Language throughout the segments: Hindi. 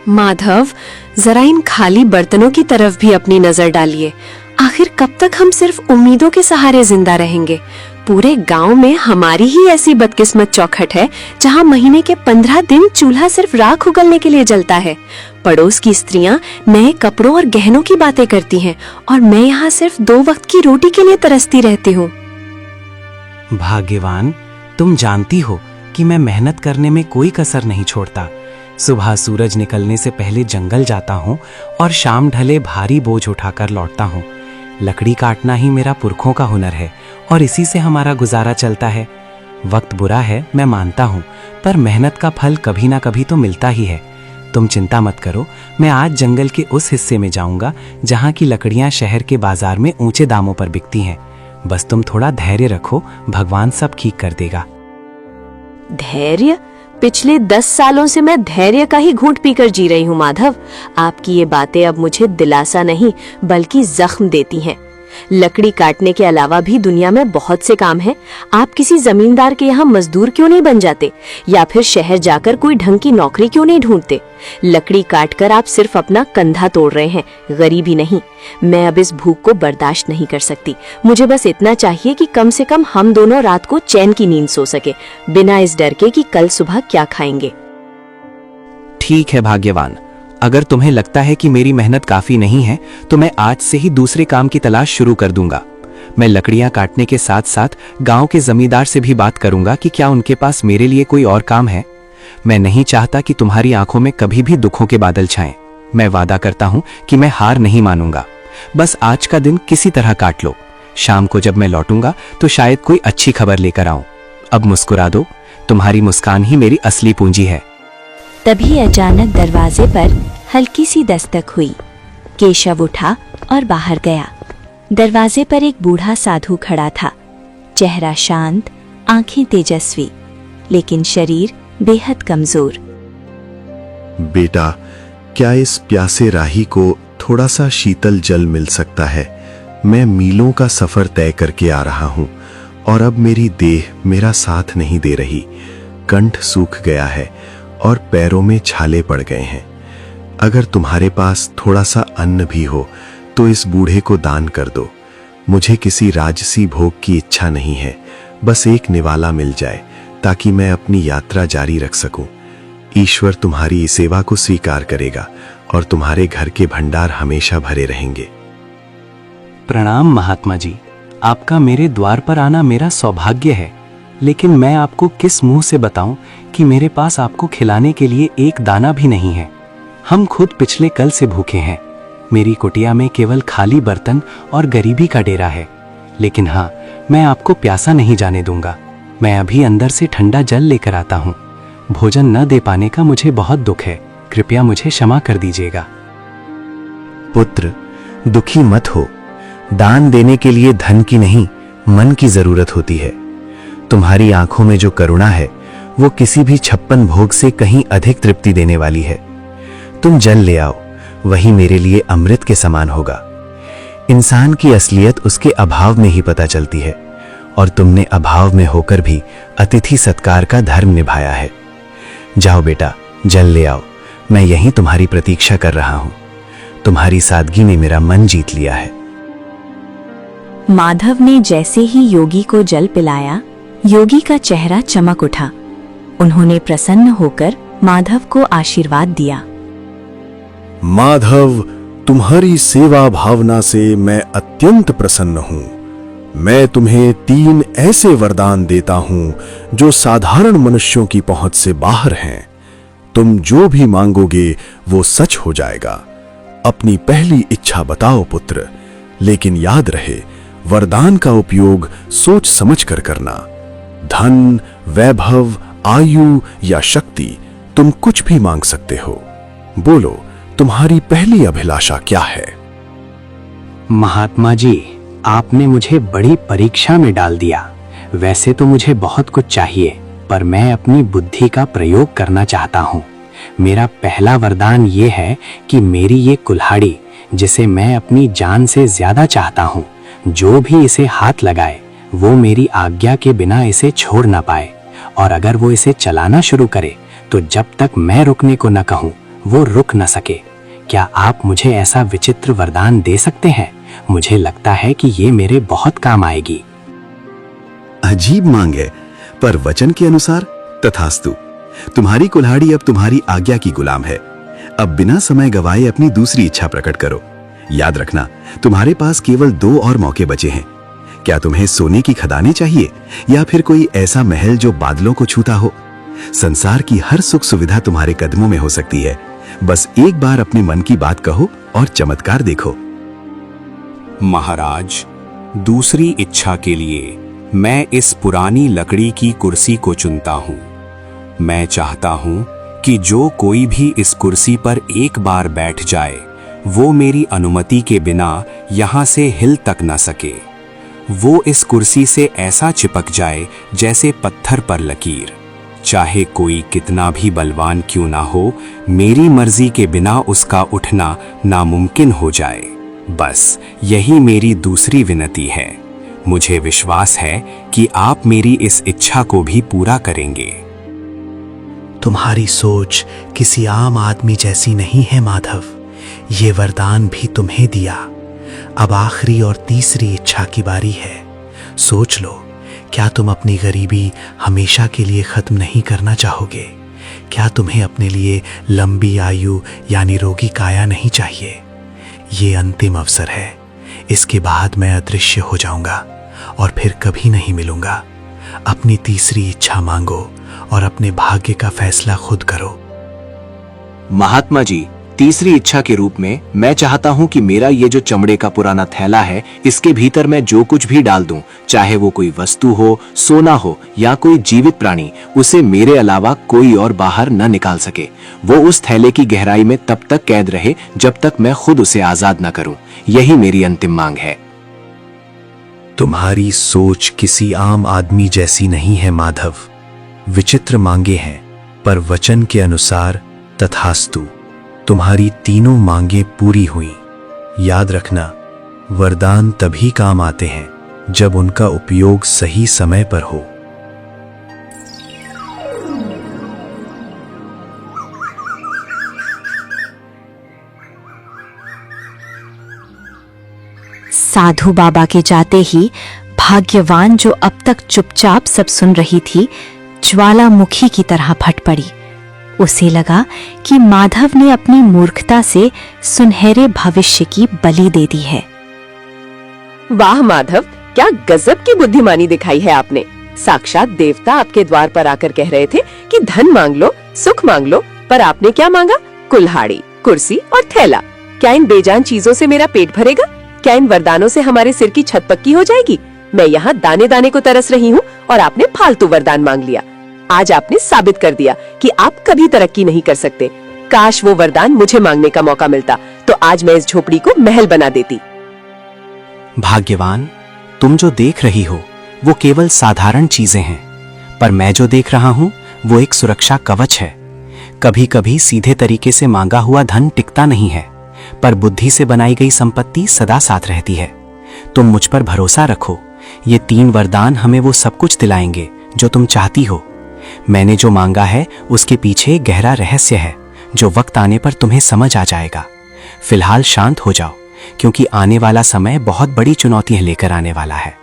माधव, जरा इन खाली बर्तनों की तरफ भी अपनी नजर डालिए। आखिर कब तक हम सिर्फ उम्मीदों के सहारे जिंदा रहेंगे? पूरे गांव में हमारी ही ऐसी बदकिस्मत चौखट है जहां महीने के 15 दिन चूल्हा सिर्फ राख उगलने के लिए जलता है। पड़ोस की स्त्रियां नए कपड़ों और गहनों की बातें करती हैं और मैं यहाँ सिर्फ 2 वक्त की रोटी के लिए तरसती रहती हूँ। भाग्यवान, तुम जानती हो कि मैं मेहनत करने में कोई कसर नहीं छोड़ता। सुबह सूरज निकलने से पहले जंगल जाता हूँ और शाम ढले भारी बोझ उठाकर लौटता हूँ। लकड़ी काटना ही मेरा पुरखों का हुनर है और इसी से हमारा गुजारा चलता है। वक्त बुरा है, मैं मानता हूँ, पर मेहनत का फल कभी ना कभी तो मिलता ही है। तुम चिंता मत करो, मैं आज जंगल के उस हिस्से में जाऊंगा जहाँ की लकड़ियाँ शहर के बाजार में ऊंचे दामों पर बिकती हैं। बस तुम थोड़ा धैर्य रखो, भगवान सब ठीक कर देगा। धैर्य? पिछले 10 सालों से मैं धैर्य का ही घूंट पीकर जी रही हूँ माधव। आपकी ये बातें अब मुझे दिलासा नहीं बल्कि जख्म देती हैं। लकड़ी काटने के अलावा भी दुनिया में बहुत से काम हैं। आप किसी जमींदार के यहाँ मजदूर क्यों नहीं बन जाते, या फिर शहर जाकर कोई ढंग की नौकरी क्यों नहीं ढूंढते? लकड़ी काटकर आप सिर्फ अपना कंधा तोड़ रहे हैं, गरीबी नहीं। मैं अब इस भूख को बर्दाश्त नहीं कर सकती। मुझे बस इतना चाहिए कि कम से कम हम दोनों रात को चैन की नींद सो सके, बिना इस डर के कि कल सुबह क्या खाएंगे। ठीक है भाग्यवान, अगर तुम्हें लगता है कि मेरी मेहनत काफी नहीं है तो मैं आज से ही दूसरे काम की तलाश शुरू कर दूंगा। मैं लकड़ियां काटने के साथ साथ गांव के जमींदार से भी बात करूंगा कि क्या उनके पास मेरे लिए कोई और काम है। मैं नहीं चाहता कि तुम्हारी आंखों में कभी भी दुखों के बादल छाएं। मैं वादा करता हूं कि मैं हार नहीं मानूंगा। बस आज का दिन किसी तरह काट लो। शाम को जब मैं लौटूंगा तो शायद कोई अच्छी खबर लेकर आऊं। अब मुस्कुरा दो, तुम्हारी मुस्कान ही मेरी असली पूंजी है। तभी अचानक दरवाजे पर हल्की सी दस्तक हुई। केशव उठा और बाहर गया। दरवाजे पर एक बूढ़ा साधु खड़ा था। चेहरा शांत, आंखें तेजस्वी, लेकिन शरीर बेहद कमजोर। बेटा, क्या इस प्यासे राही को थोड़ा सा शीतल जल मिल सकता है? मैं मीलों का सफर तय करके आ रहा हूं और अब मेरी देह मेरा साथ नहीं दे रही। कंठ सूख गया है और पैरों में छाले पड़ गए हैं। अगर तुम्हारे पास थोड़ा सा अन्न भी हो तो इस बूढ़े को दान कर दो। मुझे किसी राजसी भोग की इच्छा नहीं है, बस एक निवाला मिल जाए ताकि मैं अपनी यात्रा जारी रख सकूं। ईश्वर तुम्हारी इस सेवा को स्वीकार करेगा और तुम्हारे घर के भंडार हमेशा भरे रहेंगे। प्रणाम महात्मा जी, आपका मेरे द्वार पर आना मेरा सौभाग्य है, लेकिन मैं आपको किस मुंह से बताऊं कि मेरे पास आपको खिलाने के लिए एक दाना भी नहीं है। हम खुद पिछले कल से भूखे हैं। मेरी कुटिया में केवल खाली बर्तन और गरीबी का डेरा है। लेकिन हाँ, मैं आपको प्यासा नहीं जाने दूंगा। मैं अभी अंदर से ठंडा जल लेकर आता हूँ। भोजन न दे पाने का मुझे बहुत दुख है, कृपया मुझे क्षमा कर दीजिएगा। पुत्र, दुखी मत हो। दान देने के लिए धन की नहीं, मन की जरूरत होती है। तुम्हारी आंखों में जो करुणा है वो किसी भी 56 भोग से कहीं अधिक तृप्ति देने वाली है। तुम जल ले आओ, वही मेरे लिए अमृत के समान होगा। इंसान की असलियत उसके अभाव में ही पता चलती है, और तुमने अभाव में होकर भी अतिथि सत्कार का धर्म निभाया है। जाओ बेटा, जल ले आओ। मैं यहीं तुम्हारी प्रतीक्षा कर रहा हूं। तुम्हारी सादगी ने मेरा मन जीत लिया है। माधव ने जैसे ही योगी को जल पिलाया, योगी का चेहरा चमक उठा। उन्होंने प्रसन्न होकर माधव को आशीर्वाद दिया। माधव, तुम्हारी सेवा भावना से मैं अत्यंत प्रसन्न हूं। मैं तुम्हें 3 ऐसे वरदान देता हूं जो साधारण मनुष्यों की पहुंच से बाहर हैं। तुम जो भी मांगोगे वो सच हो जाएगा। अपनी पहली इच्छा बताओ पुत्र, लेकिन याद रहे, वरदान का उपयोग सोच समझ कर करना। धन, वैभव, आयु या शक्ति, तुम कुछ भी मांग सकते हो। बोलो, तुम्हारी पहली अभिलाषा क्या है? महात्मा जी, आपने मुझे बड़ी परीक्षा में डाल दिया। वैसे तो मुझे बहुत कुछ चाहिए, पर मैं अपनी बुद्धि का प्रयोग करना चाहता हूँ। मेरा पहला वरदान ये है कि मेरी ये कुल्हाड़ी, जिसे मैं अपनी जान से ज्यादा चाहता हूँ, जो भी इसे हाथ लगाए वो मेरी आज्ञा के बिना इसे छोड़ ना पाए, और अगर वो इसे चलाना शुरू करे तो जब तक मैं रुकने को न कहूँ वो रुक न सके। क्या आप मुझे ऐसा विचित्र वरदान दे सकते हैं? मुझे लगता है कि ये मेरे बहुत काम आएगी। अजीब मांग है, पर वचन के अनुसार तथास्तु। तुम्हारी कुल्हाड़ी अब तुम्हारी आज्ञा की गुलाम है। अब बिना समय गवाए अपनी दूसरी इच्छा प्रकट करो। याद रखना, तुम्हारे पास केवल 2 और मौके बचे हैं। क्या तुम्हें सोने की खदानें चाहिए या फिर कोई ऐसा महल जो बादलों को छूता हो? संसार की हर सुख सुविधा तुम्हारे कदमों में हो सकती है। बस एक बार अपने मन की बात कहो और चमत्कार देखो। महाराज, दूसरी इच्छा के लिए मैं इस पुरानी लकड़ी की कुर्सी को चुनता हूँ। मैं चाहता हूँ कि जो कोई भी इस कुर्सी पर एक बार बैठ जाए, वो मेरी अनुमति के बिना यहाँ से हिल तक न सके। वो इस कुर्सी से ऐसा चिपक जाए जैसे पत्थर पर लकीर। चाहे कोई कितना भी बलवान क्यों ना हो, मेरी मर्जी के बिना उसका उठना नामुमकिन हो जाए। बस यही मेरी दूसरी विनती है। मुझे विश्वास है कि आप मेरी इस इच्छा को भी पूरा करेंगे। तुम्हारी सोच किसी आम आदमी जैसी नहीं है माधव। ये वरदान भी तुम्हें दिया। अब आखिरी और तीसरी इच्छा की बारी है। सोच लो, क्या तुम अपनी गरीबी हमेशा के लिए खत्म नहीं करना चाहोगे? क्या तुम्हें अपने लिए लंबी आयु यानी रोगी काया नहीं चाहिए? ये अंतिम अवसर है। इसके बाद मैं अदृश्य हो जाऊंगा और फिर कभी नहीं मिलूंगा। अपनी तीसरी इच्छा मांगो और अपने भाग्य का फैसला खुद करो। महात्मा जी, तीसरी इच्छा के रूप में मैं चाहता हूं कि मेरा ये जो चमड़े का पुराना थैला है, इसके भीतर मैं जो कुछ भी डाल दूं, चाहे वो कोई वस्तु हो, सोना हो या कोई जीवित प्राणी, उसे मेरे अलावा कोई और बाहर न निकाल सके। वो उस थैले की गहराई में तब तक कैद रहे जब तक मैं खुद उसे आजाद न करूं। यही मेरी अंतिम मांग है। तुम्हारी सोच किसी आम आदमी जैसी नहीं है माधव। विचित्र मांगे हैं, पर वचन के अनुसार तथास्तु। तुम्हारी तीनों मांगे पूरी हुई। याद रखना, वरदान तभी काम आते हैं जब उनका उपयोग सही समय पर हो। साधु बाबा के जाते ही भाग्यवान, जो अब तक चुपचाप सब सुन रही थी, ज्वालामुखी की तरह फट पड़ी। उसे लगा कि माधव ने अपनी मूर्खता से सुनहरे भविष्य की बलि दे दी है। वाह माधव, क्या गजब की बुद्धिमानी दिखाई है आपने। साक्षात देवता आपके द्वार पर आकर कह रहे थे कि धन मांग लो, सुख मांग लो, पर आपने क्या मांगा? कुल्हाड़ी, कुर्सी और थैला। क्या इन बेजान चीजों से मेरा पेट भरेगा? क्या इन वरदानों से हमारे सिर की छत पक्की हो जाएगी? मैं यहाँ दाने दाने को तरस रही हूँ और आपने फालतू वरदान मांग लिया। आज आपने साबित कर दिया कि आप कभी तरक्की नहीं कर सकते। काश वो वरदान मुझे मांगने का मौका मिलता, तो आज मैं इस झोपड़ी को महल बना देती। भाग्यवान, तुम जो देख रही हो वो केवल साधारण चीजें हैं, पर मैं जो देख रहा हूं वो एक सुरक्षा कवच है। कभी कभी सीधे तरीके से मांगा हुआ धन टिकता नहीं है, पर बुद्धि से बनाई गई संपत्ति सदा साथ रहती है। तुम मुझ पर भरोसा रखो। ये 3 वरदान हमें वो सब कुछ दिलाएंगे जो तुम चाहती हो। मैंने जो मांगा है उसके पीछे गहरा रहस्य है जो वक्त आने पर तुम्हें समझ आ जाएगा। फिलहाल शांत हो जाओ, क्योंकि आने वाला समय बहुत बड़ी चुनौतियां लेकर आने वाला है।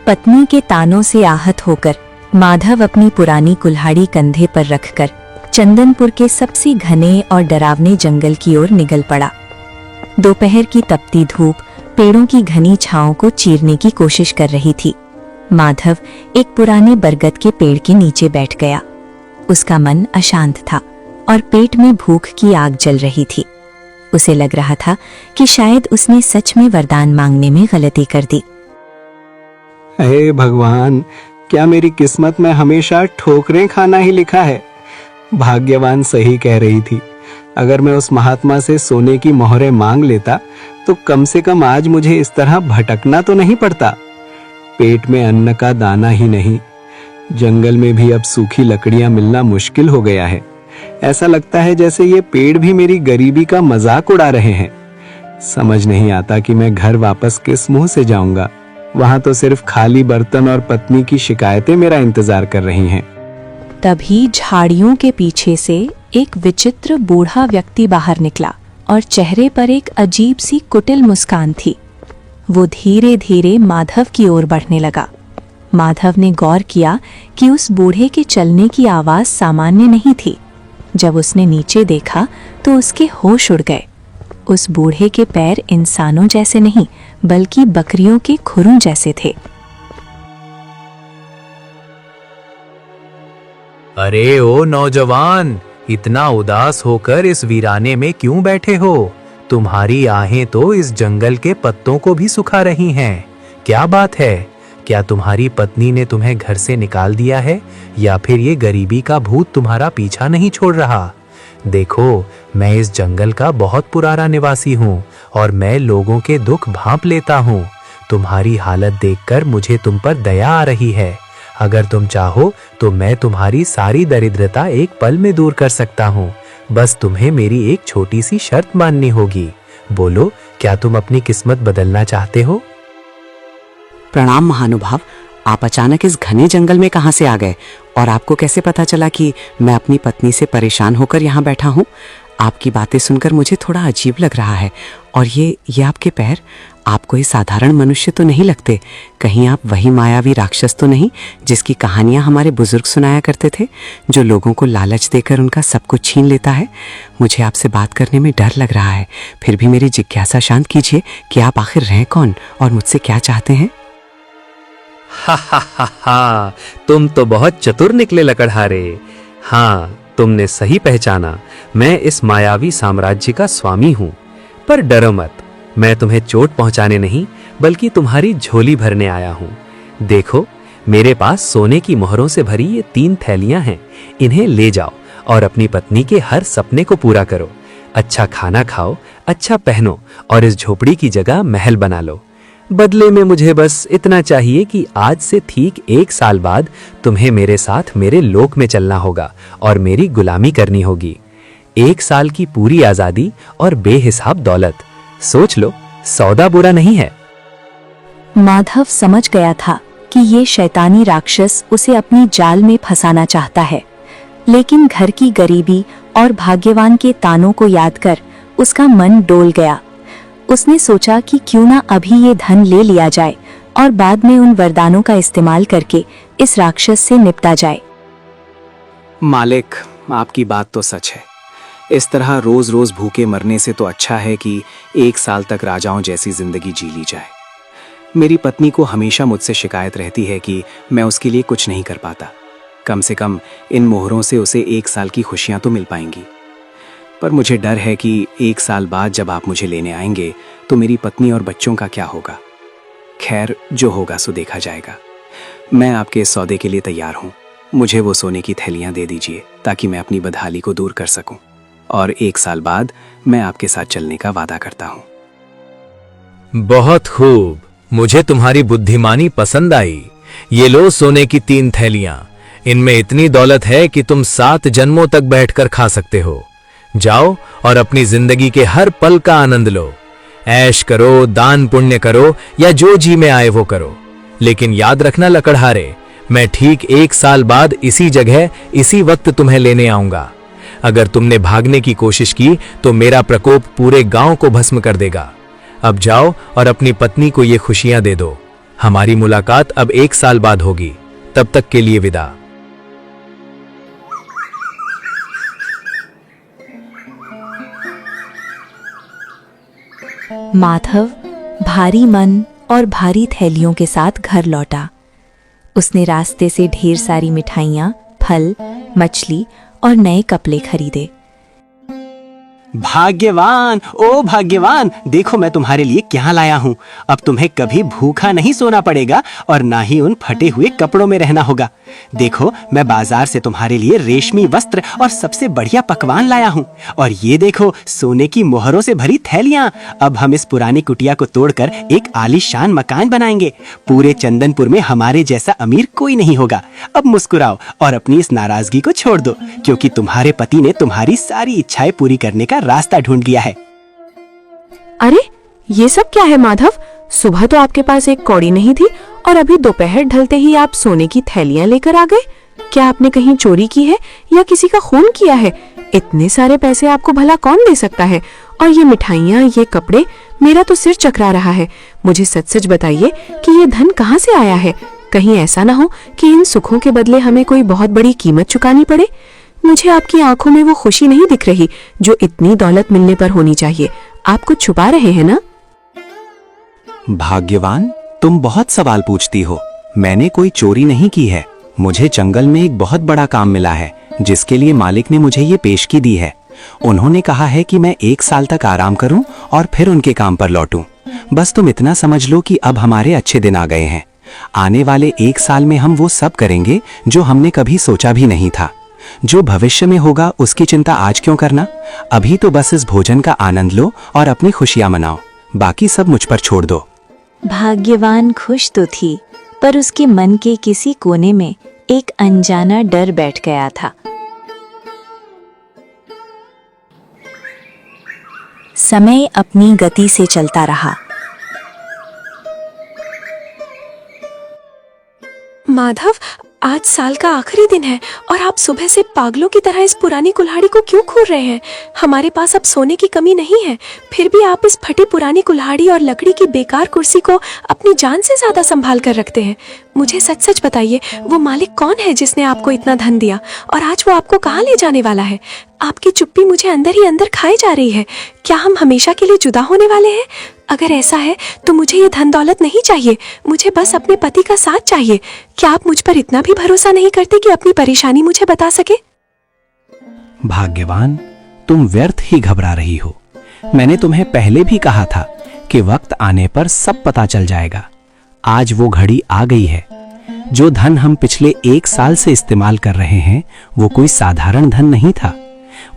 पत्नी के तानों से आहत होकर माधव अपनी पुरानी कुल्हाड़ी कंधे पर रखकर चंदनपुर के सबसे घने और डरावने जंगल की ओर निकल पड़ा। दोपहर की तपती धूप पेड़ों की घनी छांव को चीरने की कोशिश कर रही थी। माधव एक पुराने बरगद के पेड़ के नीचे बैठ गया। उसका मन अशांत था और पेट में भूख की आग जल रही थी। उसे लग रहा था कि शायद उसने सच में वरदान मांगने में गलती कर दी। हे भगवान, क्या मेरी किस्मत में हमेशा ठोकरें खाना ही लिखा है? भाग्यवान सही कह रही थी। अगर मैं उस महात्मा से सोने की मोहरें मांग लेता तो कम से कम आज मुझे इस तरह भटकना तो नहीं पड़ता। पेट में अन्न का दाना ही नहीं, जंगल में भी अब सूखी लकड़ियां मिलना मुश्किल हो गया है। ऐसा लगता है जैसे ये पेड़ भी मेरी गरीबी का मजाक उड़ा रहे हैं। समझ नहीं आता कि मैं घर वापस किस मुंह से जाऊंगा। वहां तो सिर्फ खाली बर्तन और पत्नी की शिकायतें मेरा इंतजार कर रही हैं। तभी झाड़ियों के पीछे से एक विचित्र बूढ़ा व्यक्ति बाहर निकला और चेहरे पर एक अजीब सी कुटिल मुस्कान थी। वो धीरे धीरे माधव की ओर बढ़ने लगा। माधव ने गौर किया कि उस बूढ़े के चलने की आवाज सामान्य नहीं थी। जब उसने नीचे देखा तो उसके होश उड़ गए। उस बूढ़े के पैर इंसानों जैसे नहीं बल्कि बकरियों के खुरों जैसे थे। अरे ओ नौजवान, इतना उदास होकर इस वीराने में क्यों बैठे हो? तुम्हारी आहें तो इस जंगल के पत्तों को भी सुखा रही हैं। क्या बात है? क्या तुम्हारी पत्नी ने तुम्हें घर से निकाल दिया है या फिर ये गरीबी का भूत तुम्हारा पीछा नहीं छोड़ रहा? देखो, मैं इस जंगल का बहुत पुराना निवासी हूँ और मैं लोगों के दुख भांप लेता हूँ। तुम्हारी हालत देखकर मुझे तुम पर दया आ रही है। अगर तुम चाहो तो मैं तुम्हारी सारी दरिद्रता एक पल में दूर कर सकता हूँ। बस तुम्हें मेरी एक छोटी सी शर्त माननी होगी। बोलो, क्या तुम अपनी किस्मत बदलना चाहते हो? प्रणाम महानुभाव, आप अचानक इस घने जंगल में कहां से आ गए और आपको कैसे पता चला कि मैं अपनी पत्नी से परेशान होकर यहाँ बैठा हूँ? आपकी बातें सुनकर मुझे थोड़ा अजीब लग रहा है। और ये आपके पैर, आप कोई साधारण मनुष्य तो नहीं लगते। कहीं आप वही मायावी राक्षस तो नहीं जिसकी कहानियां हमारे बुजुर्ग सुनाया करते थे, जो लोगों को लालच देकर उनका सब कुछ छीन लेता है? मुझे आपसे बात करने में डर लग रहा है, फिर भी मेरी जिज्ञासा शांत कीजिए कि आप आखिर हैं कौन और मुझसे क्या चाहते हैं? हा हा हा हा, तुम तो बहुत चतुर निकले लकड़हारे। हाँ, तुमने सही पहचाना। मैं इस मायावी साम्राज्य का स्वामी हूँ। पर डरो मत, मैं तुम्हें चोट पहुंचाने नहीं बल्कि तुम्हारी झोली भरने आया हूँ। देखो, मेरे पास सोने की मोहरों से भरी ये 3 थैलियां हैं। इन्हें ले जाओ और अपनी पत्नी के हर सपने को पूरा करो। अच्छा खाना खाओ, अच्छा पहनो और इस झोपड़ी की जगह महल बना लो। बदले में मुझे बस इतना चाहिए कि आज से ठीक 1 साल बाद तुम्हें मेरे साथ मेरे लोक में चलना होगा और मेरी गुलामी करनी होगी। 1 साल की पूरी आजादी और बेहिसाब दौलत। सोच लो, सौदा बुरा नहीं है। माधव समझ गया था कि ये शैतानी राक्षस उसे अपनी जाल में फंसाना चाहता है, लेकिन घर की गरीबी और भाग्यवान के तानों को याद कर उसका मन डोल गया। उसने सोचा कि क्यों ना अभी ये धन ले लिया जाए और बाद में उन वरदानों का इस्तेमाल करके इस राक्षस से निपटा जाए। मालिक, आपकी बात तो सच है। इस तरह रोज रोज भूखे मरने से तो अच्छा है कि 1 साल तक राजाओं जैसी जिंदगी जी ली जाए। मेरी पत्नी को हमेशा मुझसे शिकायत रहती है कि मैं उसके लिए कुछ नहीं कर पाता। कम से कम इन मोहरों से उसे 1 साल की खुशियां तो मिल पाएंगी। पर मुझे डर है कि 1 साल बाद जब आप मुझे लेने आएंगे तो मेरी पत्नी और बच्चों का क्या होगा। खैर, जो होगा सो देखा जाएगा। मैं आपके इस सौदे के लिए तैयार हूँ। मुझे वो सोने की थैलियां दे दीजिए ताकि मैं अपनी बदहाली को दूर कर सकूं, और 1 साल बाद मैं आपके साथ चलने का वादा करता हूँ। बहुत खूब, मुझे तुम्हारी बुद्धिमानी पसंद आई। ये लो सोने की 3 थैलियां। इनमें इतनी दौलत है कि तुम 7 जन्मों तक बैठकर खा सकते हो। जाओ और अपनी जिंदगी के हर पल का आनंद लो। ऐश करो, दान पुण्य करो या जो जी में आए वो करो। लेकिन याद रखना लकड़हारे, मैं ठीक 1 साल बाद इसी जगह इसी वक्त तुम्हें लेने आऊंगा। अगर तुमने भागने की कोशिश की तो मेरा प्रकोप पूरे गांव को भस्म कर देगा। अब जाओ और अपनी पत्नी को ये खुशियां दे दो। हमारी मुलाकात अब 1 साल बाद होगी। तब तक के लिए विदा। माधव भारी मन और भारी थैलियों के साथ घर लौटा। उसने रास्ते से ढेर सारी मिठाइयाँ, फल, मछली और नए कपड़े खरीदे। भाग्यवान, ओ भाग्यवान, देखो मैं तुम्हारे लिए क्या लाया हूँ। अब तुम्हें कभी भूखा नहीं सोना पड़ेगा और ना ही उन फटे हुए कपड़ों में रहना होगा। देखो, मैं बाजार से तुम्हारे लिए रेशमी वस्त्र और सबसे बढ़िया पकवान लाया हूँ। और ये देखो, सोने की मोहरों से भरी थैलियाँ। अब हम इस पुरानी कुटिया को तोड़कर एक आलीशान मकान बनाएंगे। पूरे चंदनपुर में हमारे जैसा अमीर कोई नहीं होगा। अब मुस्कुराओ और अपनी इस नाराजगी को छोड़ दो, क्योंकि तुम्हारे पति ने तुम्हारी सारी इच्छाएं पूरी करने का रास्ता ढूंढ लिया है। अरे, ये सब क्या है माधव? सुबह तो आपके पास एक कौड़ी नहीं थी और अभी दोपहर ढलते ही आप सोने की थैलियां लेकर आ गए। क्या आपने कहीं चोरी की है या किसी का खून किया है? इतने सारे पैसे आपको भला कौन दे सकता है? और ये मिठाइयाँ, ये कपड़े, मेरा तो सिर चकरा रहा है। मुझे सच सच बताइए कि ये धन कहाँ से आया है? कहीं ऐसा ना हो कि इन सुखों के बदले हमें कोई बहुत बड़ी कीमत चुकानी पड़े। मुझे आपकी आंखों में वो खुशी नहीं दिख रही जो इतनी दौलत मिलने पर होनी चाहिए। आप कुछ छुपा रहे हैं ना? भाग्यवान, तुम बहुत सवाल पूछती हो। मैंने कोई चोरी नहीं की है। मुझे जंगल में एक बहुत बड़ा काम मिला है जिसके लिए मालिक ने मुझे ये पेशगी दी है। उन्होंने कहा है कि मैं 1 साल तक आराम करूं और फिर उनके काम पर लौटूं। बस तुम इतना समझ लो कि अब हमारे अच्छे दिन आ गए हैं। आने वाले 1 साल में हम वो सब करेंगे जो हमने कभी सोचा भी नहीं था। जो भविष्य में होगा उसकी चिंता आज क्यों करना? अभी तो बस इस भोजन का आनंद लो और अपनी खुशियां मनाओ। बाकी सब मुझ पर छोड़ दो। भाग्यवान खुश तो थी, पर उसके मन के किसी कोने में एक अनजाना डर बैठ गया था। समय अपनी गति से चलता रहा। माधव, आज साल का आखिरी दिन है और आप सुबह से पागलों की तरह इस पुरानी कुल्हाड़ी को क्यों घूर रहे हैं? हमारे पास अब सोने की कमी नहीं है, फिर भी आप इस फटी पुरानी कुल्हाड़ी और लकड़ी की बेकार कुर्सी को अपनी जान से ज्यादा संभाल कर रखते हैं। मुझे सच सच बताइए, वो मालिक कौन है जिसने आपको इतना धन दिया और आज वो आपको कहाँ ले जाने वाला है? आपकी चुप्पी मुझे अंदर ही अंदर खाई जा रही है। क्या हम हमेशा के लिए जुदा होने वाले हैं? अगर ऐसा है तो मुझे ये धन दौलत नहीं चाहिए, मुझे बस अपने पति का साथ चाहिए। क्या आप मुझ पर इतना भी भरोसा नहीं करते कि अपनी परेशानी मुझे बता सके? भाग्यवान, तुम व्यर्थ ही घबरा रही हो। मैंने तुम्हें पहले भी कहा था कि वक्त आने पर सब पता चल जाएगा। आज वो घड़ी आ गई है। जो धन हम पिछले 1 साल से इस्तेमाल कर रहे हैं वो कोई साधारण धन नहीं था।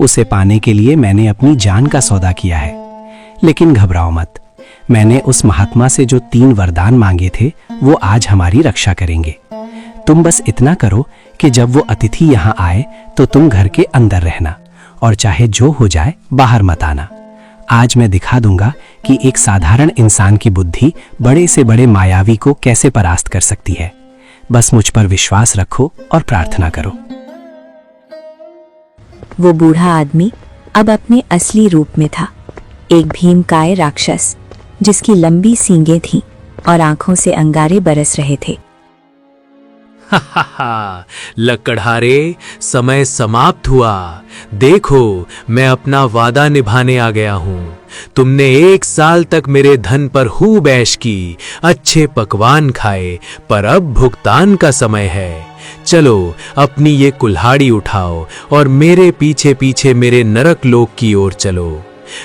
उसे पाने के लिए मैंने अपनी जान का सौदा किया है। लेकिन घबराओ मत, मैंने उस महात्मा से जो 3 वरदान मांगे थे वो आज हमारी रक्षा करेंगे। तुम बस इतना करो कि जब वो अतिथि यहाँ आए तो तुम घर के अंदर रहना और चाहे जो हो जाए बाहर मत आना। आज मैं दिखा दूंगा कि एक साधारण इंसान की बुद्धि बड़े से बड़े मायावी को कैसे परास्त कर सकती है। बस मुझ पर विश्वास रखो और प्रार्थना करो। वो बूढ़ा आदमी अब अपने असली रूप में था, एक भीमकाय राक्षस जिसकी लंबी सींगें थीं और आंखों से अंगारे बरस रहे थे। लकड़हारे, समय समाप्त हुआ। देखो, मैं अपना वादा निभाने आ गया हूँ। तुमने 1 साल तक मेरे धन पर खूब ऐश की, अच्छे पकवान खाए, पर अब भुगतान का समय है। चलो, अपनी ये कुल्हाड़ी उठाओ और मेरे पीछे पीछे मेरे नरक लोक की ओर चलो।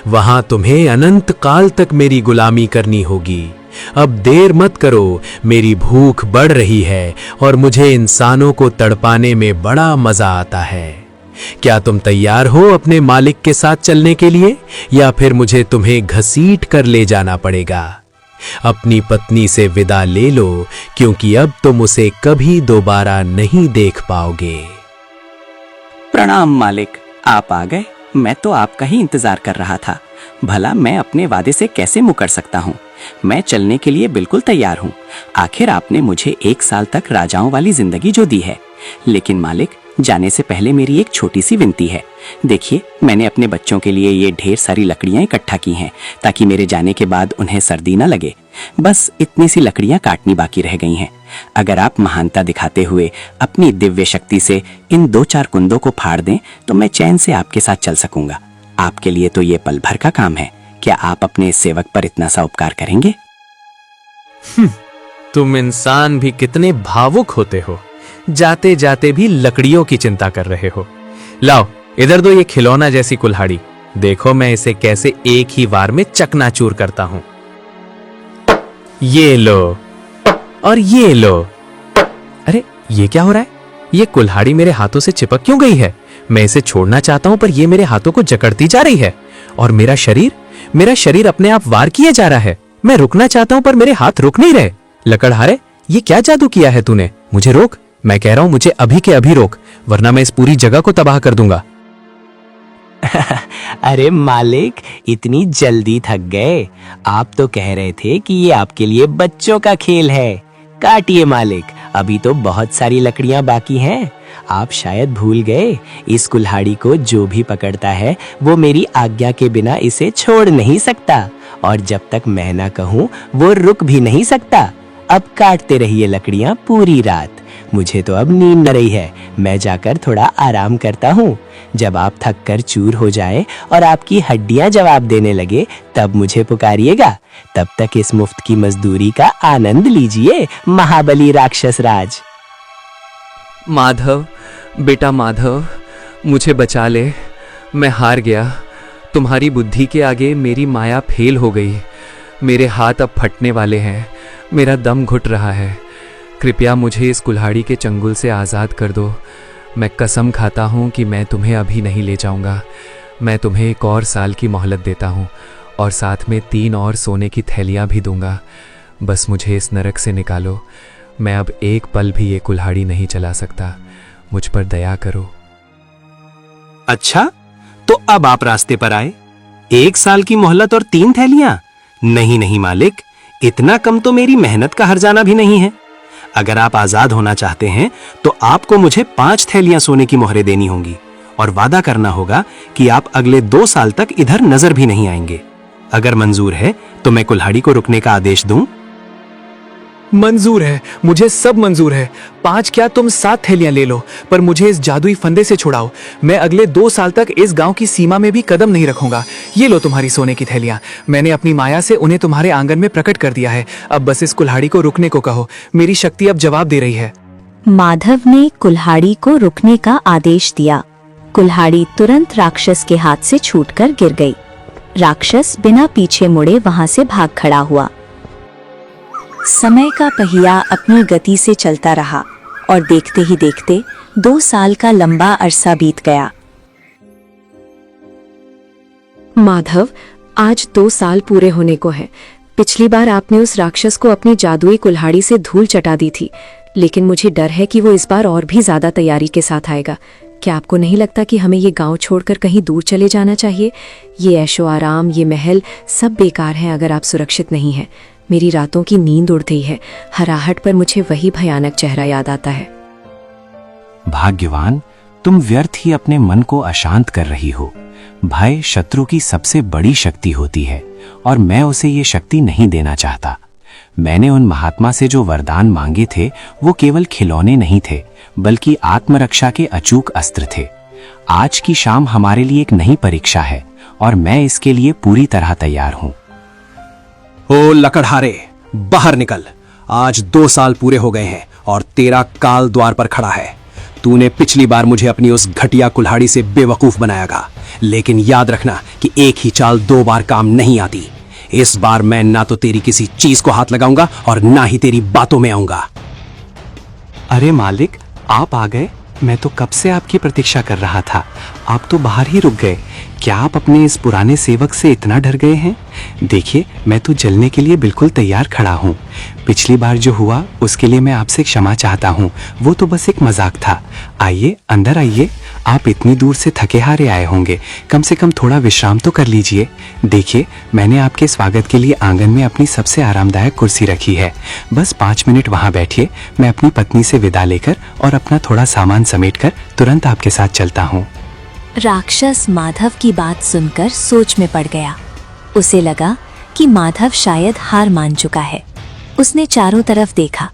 वहां तुम्हें अनंत काल तक मेरी गुलामी करनी होगी। अब देर मत करो, मेरी भूख बढ़ रही है और मुझे इंसानों को तड़पाने में बड़ा मजा आता है। क्या तुम तैयार हो अपने मालिक के साथ चलने के लिए, या फिर मुझे तुम्हें घसीट कर ले जाना पड़ेगा? अपनी पत्नी से विदा ले लो, क्योंकि अब तुम उसे कभी दोबारा नहीं देख पाओगे। प्रणाम मालिक, आप आ गए। मैं तो आपका ही इंतजार कर रहा था। भला मैं अपने वादे से कैसे मुकर सकता हूँ? मैं चलने के लिए बिल्कुल तैयार हूँ। आखिर आपने मुझे 1 साल तक राजाओं वाली जिंदगी जो दी है। लेकिन मालिक, जाने से पहले मेरी एक छोटी सी विनती है। देखिए, मैंने अपने बच्चों के लिए ये ढेर सारी लकड़ियां इकट्ठा की हैं ताकि मेरे जाने के बाद उन्हें सर्दी न लगे। बस इतनी सी लकड़ियां काटनी बाकी रह गई हैं। अगर आप महानता दिखाते हुए अपनी दिव्य शक्ति से इन 2-4 कुंदों को फाड़ दें तो मैं चैन से आपके साथ चल सकूंगा। आपके लिए तो ये पल भर का काम है। क्या आप अपने सेवक पर इतना सा उपकार करेंगे? तुम इंसान भी कितने भावुक होते हो, जाते जाते भी लकड़ियों की चिंता कर रहे हो। लाओ, इधर दो ये खिलौना जैसी कुल्हाड़ी। देखो मैं इसे कैसे एक ही वार में चकनाचूर करता हूं। ये लो और ये लो। अरे, ये क्या हो रहा है? ये कुल्हाड़ी मेरे हाथों से चिपक क्यों गई है? मैं इसे छोड़ना चाहता हूं पर ये मेरे हाथों को जकड़ती जा रही है। और मेरा शरीर अपने आप वार किए जा रहा है। मैं रुकना चाहता हूं पर मेरे हाथ रुक नहीं रहे। लकड़हारे, ये क्या जादू किया है तूने? मुझे रोक, मैं कह रहा हूं, मुझे अभी के अभी रोक, वरना मैं इस पूरी जगह को तबाह कर दूंगा। अरे मालिक, इतनी जल्दी थक गए? आप तो कह रहे थे कि ये आपके लिए बच्चों का खेल है। काटिए मालिक, अभी तो बहुत सारी लकड़ियां बाकी हैं। आप शायद भूल गए, इस कुल्हाड़ी को जो भी पकड़ता है वो मेरी आज्ञा के बिना इसे छोड़ नहीं सकता, और जब तक मैं ना कहूँ वो रुक भी नहीं सकता। अब काटते रहिए लकड़ियाँ पूरी रात। मुझे तो अब नींद न रही है, मैं जाकर थोड़ा आराम करता हूँ। जब आप थक कर चूर हो जाए और आपकी हड्डियाँ जवाब देने लगे तब मुझे पुकारिएगा। तब तक इस मुफ्त की मजदूरी का आनंद लीजिए, महाबली राक्षस राज। माधव, बेटा माधव, मुझे बचा ले, मैं हार गया। तुम्हारी बुद्धि के आगे मेरी माया फेल हो गई। मेरे हाथ अब फटने वाले हैं, मेरा दम घुट रहा है। कृपया मुझे इस कुल्हाड़ी के चंगुल से आज़ाद कर दो। मैं कसम खाता हूँ कि मैं तुम्हें अभी नहीं ले जाऊँगा। मैं तुम्हें 1 और साल की मोहलत देता हूँ और साथ में 3 और सोने की थैलियाँ भी दूंगा। बस मुझे इस नरक से निकालो। मैं अब एक पल भी ये कुल्हाड़ी नहीं चला सकता। मुझ पर दया करो। अच्छा, तो अब आप रास्ते पर आए। 1 साल की मोहलत और 3 थैलियां? नहीं नहीं मालिक, इतना कम तो मेरी मेहनत का हर्जाना भी नहीं है। अगर आप आजाद होना चाहते हैं तो आपको मुझे 5 थैलियां सोने की मोहरें देनी होंगी और वादा करना होगा कि आप अगले 2 साल तक इधर नजर भी नहीं आएंगे। अगर मंजूर है तो मैं कुल्हाड़ी को रुकने का आदेश दूं। मंजूर है, मुझे सब मंजूर है। 5 क्या, तुम 7 थैलियां ले लो, पर मुझे इस जादुई फंदे से छुड़ाओ। मैं अगले 2 साल तक इस गांव की सीमा में भी कदम नहीं रखूंगा। ये लो तुम्हारी सोने की थैलियां। मैंने अपनी माया से उन्हें तुम्हारे आंगन में प्रकट कर दिया है। अब बस इस कुल्हाड़ी को रुकने को कहो। मेरी शक्ति अब जवाब दे रही है। माधव ने कुल्हाड़ी को रुकने का आदेश दिया। कुल्हाड़ी तुरंत राक्षस के हाथ से छूटकर गिर गई। राक्षस बिना पीछे मुड़े वहां से भाग खड़ा हुआ। समय का पहिया अपनी गति से चलता रहा और देखते ही देखते 2 साल का लंबा अरसा बीत गया। माधव, आज 2 साल पूरे होने को है। पिछली बार आपने उस राक्षस को अपनी जादुई कुल्हाड़ी से धूल चटा दी थी, लेकिन मुझे डर है कि वो इस बार और भी ज्यादा तैयारी के साथ आएगा। क्या आपको नहीं लगता कि हमें ये गांव छोड़कर कहीं दूर चले जाना चाहिए? ये ऐशो आराम, ये महल सब बेकार हैं अगर आप सुरक्षित नहीं हैं। मेरी रातों की नींद उड़ गई है। हराहट पर मुझे वही भयानक चेहरा याद आता है। भाग्यवान, तुम व्यर्थ ही अपने मन को अशांत कर रही हो। भय शत्रु की सबसे बड़ी शक्ति होती है और मैं उसे ये शक्ति नहीं देना चाहता। मैंने उन महात्मा से जो वरदान मांगे थे वो केवल खिलौने नहीं थे, बल्कि आत्मरक्षा के अचूक अस्त्र थे। आज की शाम हमारे लिए एक नई परीक्षा है और मैं इसके लिए पूरी तरह तैयार हूं। ओ लकड़हारे, बाहर निकल। आज 2 साल पूरे हो गए हैं और तेरा काल द्वार पर खड़ा है। तूने पिछली बार मुझे अपनी उस घटिया कुल्हाड़ी से बेवकूफ बनायागा, लेकिन याद रखना कि एक ही चाल 2 बार काम नहीं आती। इस बार मैं ना तो तेरी किसी चीज को हाथ लगाऊंगा और ना ही तेरी बातों में आऊंगा। अरे मालिक, आप आ गए। मैं तो कब से आपकी प्रतीक्षा कर रहा था। आप तो बाहर ही रुक गए। क्या आप अपने इस पुराने सेवक से इतना डर गए हैं? देखिए, मैं तो जलने के लिए बिल्कुल तैयार खड़ा हूँ। पिछली बार जो हुआ उसके लिए मैं आपसे क्षमा चाहता हूँ। वो तो बस एक मजाक था। आइए, अंदर आइए। आप इतनी दूर से थके हारे आए होंगे, कम से कम थोड़ा विश्राम तो कर लीजिए। देखिए, मैंने आपके स्वागत के लिए आंगन में अपनी सबसे आरामदायक कुर्सी रखी है। बस 5 मिनट वहाँ बैठिए। मैं अपनी पत्नी से विदा लेकर और अपना थोड़ा सामान समेटकर तुरंत आपके साथ चलता हूँ। राक्षस माधव की बात सुनकर सोच में पड़ गया। उसे लगा कि माधव शायद हार मान चुका है। उसने चारों तरफ देखा।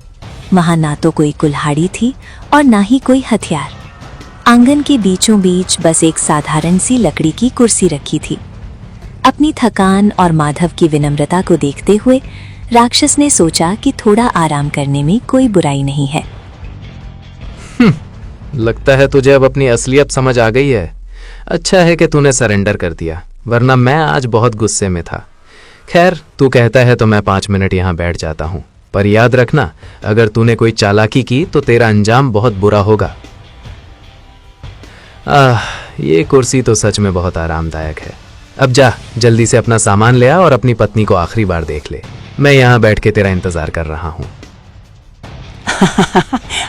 वहां ना तो कोई कुल्हाड़ी थी और ना ही कोई हथियार। आंगन के बीचों बीच बस एक साधारण सी लकड़ी की कुर्सी रखी थी। अपनी थकान और माधव की विनम्रता को देखते हुए राक्षस ने सोचा कि थोड़ा आराम करने में कोई बुराई नहीं है। लगता है तुझे अब अपनी असलियत समझ आ गई है। अच्छा है कि तूने सरेंडर कर दिया, वरना मैं आज बहुत गुस्से में था। खैर, तू कहता है तो मैं 5 मिनट यहाँ बैठ जाता हूँ, पर याद रखना, अगर तूने कोई चालाकी की तो तेरा अंजाम बहुत बुरा होगा। ये कुर्सी तो सच में बहुत आरामदायक है। अब जा, जल्दी से अपना सामान ले आ और अपनी पत्नी को आखिरी बार देख ले। मैं यहाँ बैठ के तेरा इंतजार कर रहा हूँ।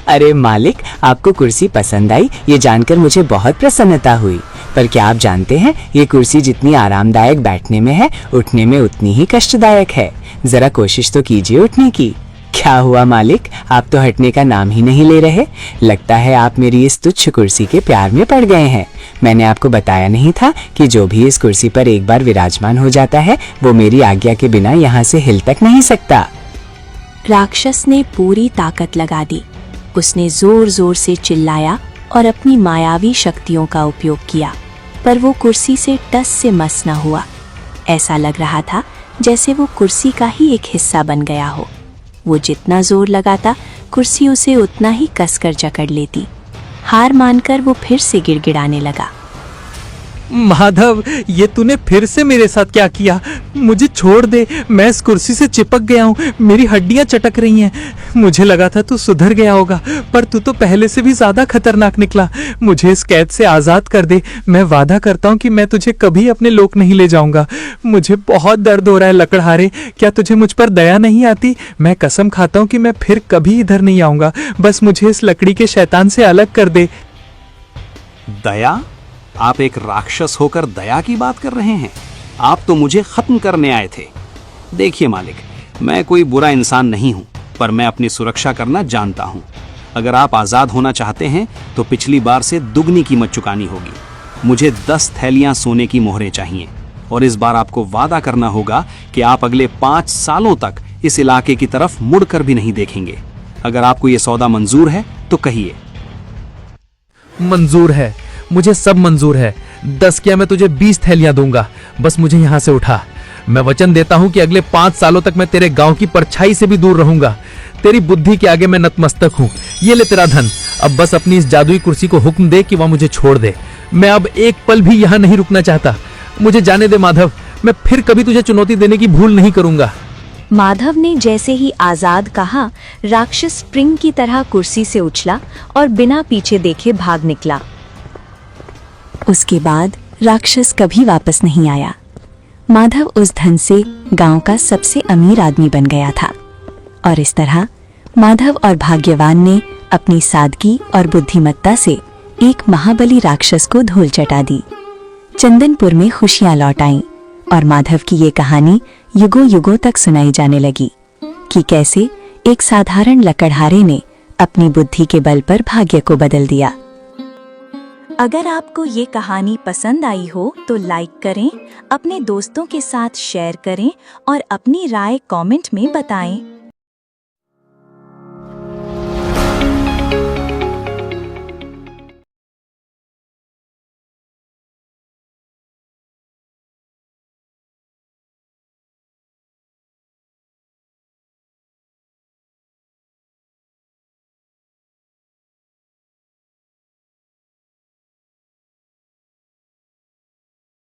अरे मालिक, आपको कुर्सी पसंद आई ये जानकर मुझे बहुत प्रसन्नता हुई। पर क्या आप जानते हैं, ये कुर्सी जितनी आरामदायक बैठने में है, उठने में उतनी ही कष्टदायक है। जरा कोशिश तो कीजिए उठने की। क्या हुआ मालिक, आप तो हटने का नाम ही नहीं ले रहे। लगता है आप मेरी इस तुच्छ कुर्सी के प्यार में पड़ गए हैं। मैंने आपको बताया नहीं था कि जो भी इस कुर्सी पर एक बार विराजमान हो जाता है वो मेरी आज्ञा के बिना यहाँ से हिल तक नहीं सकता। राक्षस ने पूरी ताकत लगा दी। उसने जोर जोर से चिल्लाया और अपनी मायावी शक्तियों का उपयोग किया, पर वो कुर्सी से टस से मस न हुआ। ऐसा लग रहा था जैसे वो कुर्सी का ही एक हिस्सा बन गया हो। वो जितना जोर लगाता कुर्सी उसे उतना ही कसकर जकड़ लेती। हार मानकर वो फिर से गिड़गिड़ाने लगा। माधव, ये तूने फिर से मेरे साथ क्या किया? मुझे छोड़ दे, मैं इस कुर्सी से चिपक गया हूँ, मेरी हड्डियां चटक रही हैं। मुझे लगा था तू सुधर गया होगा, पर तू तो पहले से भी ज्यादा खतरनाक निकला। मुझे इस कैद से आजाद कर दे। मैं वादा करता हूँ कि मैं तुझे कभी अपने लोक नहीं ले जाऊंगा। मुझे बहुत दर्द हो रहा है लकड़हारे, क्या तुझे मुझ पर दया नहीं आती? मैं कसम खाता हूँ कि मैं फिर कभी इधर नहीं आऊंगा। बस मुझे इस लकड़ी के शैतान से अलग कर दे। दया? आप एक राक्षस होकर दया की बात कर रहे हैं? आप तो मुझे खत्म करने आए थे। देखिए मालिक, मैं कोई बुरा इंसान नहीं हूं, पर मैं अपनी सुरक्षा करना जानता हूं। अगर आप आजाद होना चाहते हैं तो पिछली बार से दुगनी कीमत चुकानी होगी। मुझे 10 थैलियां सोने की मोहरें चाहिए, और इस बार आपको वादा करना होगा कि आप अगले 5 सालों तक इस इलाके की तरफ मुड़कर भी नहीं देखेंगे। अगर आपको यह सौदा मंजूर है तो कहिए। मंजूर है, मुझे सब मंजूर है। 10 क्या, मैं तुझे 20 थैलियां दूंगा। बस मुझे यहाँ से उठा। मैं वचन देता हूँ कि अगले 5 सालों तक मैं तेरे गांव की परछाई से भी दूर रहूंगा। तेरी बुद्धि के आगे मैं नतमस्तक हूँ। ये ले तेरा धन। अब बस अपनी इस जादुई कुर्सी को हुक्म दे कि वह मुझे छोड़ दे। मैं अब एक पल भी यहाँ नहीं रुकना चाहता। मुझे जाने दे माधव, मैं फिर कभी तुझे चुनौती देने की भूल नहीं करूंगा। माधव ने जैसे ही आजाद कहा, राक्षस स्प्रिंग की तरह कुर्सी से उछला और बिना पीछे देखे भाग निकला। उसके बाद राक्षस कभी वापस नहीं आया। माधव उस धन से गांव का सबसे अमीर आदमी बन गया था। और इस तरह माधव और भाग्यवान ने अपनी सादगी और बुद्धिमत्ता से एक महाबली राक्षस को धूल चटा दी। चंदनपुर में खुशियां लौट आईं और माधव की ये कहानी युगों युगों तक सुनाई जाने लगी कि कैसे एक साधारण लकड़हारे ने अपनी बुद्धि के बल पर भाग्य को बदल दिया। अगर आपको ये कहानी पसंद आई हो तो लाइक करें, अपने दोस्तों के साथ शेयर करें और अपनी राय कमेंट में बताएं।